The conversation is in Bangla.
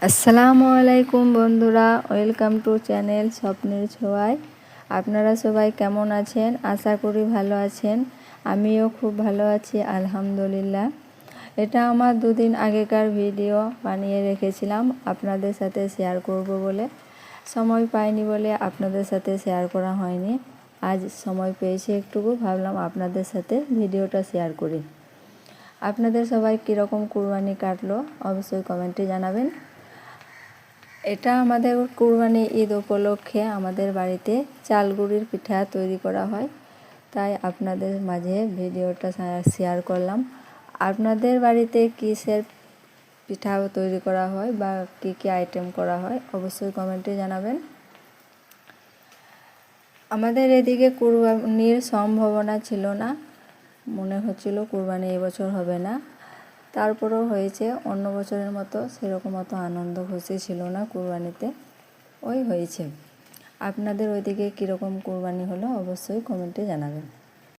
আসসালামু আলাইকুম বন্ধুরা, ওয়েলকাম টু চ্যানেল স্বপ্নের ছোঁয়ায়। আপনারা সবাই কেমন আছেন? আশা করি ভালো আছেন। আমিও খুব ভালো আছি, আলহামদুলিল্লাহ। এটা আমার দুদিন আগেকার ভিডিও বানিয়ে রেখেছিলাম আপনাদের সাথে শেয়ার করব বলে। সময় পাইনি বলে আপনাদের সাথে শেয়ার করা হয়নি। আজ সময় পেয়েছি একটুকু, ভাবলাম আপনাদের সাথে ভিডিওটা শেয়ার করি। আপনাদের সবাই কীরকম কুরবানি কাটলো অবশ্যই কমেন্টে জানাবেন। এটা আমাদের কুরবানি ঈদ উপলক্ষে আমাদের বাড়িতে চালগুড়ির পিঠা তৈরি করা হয়, তাই আপনাদের মাঝে ভিডিওটা শেয়ার করলাম। আপনাদের বাড়িতে কিসের পিঠা তৈরি করা হয় বা কী কী আইটেম করা হয় অবশ্যই কমেন্টে জানাবেন। আমাদের এদিকে কুরবানির সম্ভাবনা ছিল না, মনে হচ্ছিল কুরবানি এবছর হবে না। তারপরেও হয়েছে, অন্য বছরের মতো সেরকম অত আনন্দ খুশি ছিল না কুরবানিতে, হয়েছে। আপনাদের ওইদিকে কীরকম কুরবানি হলো অবশ্যই কমেন্টে জানাবেন।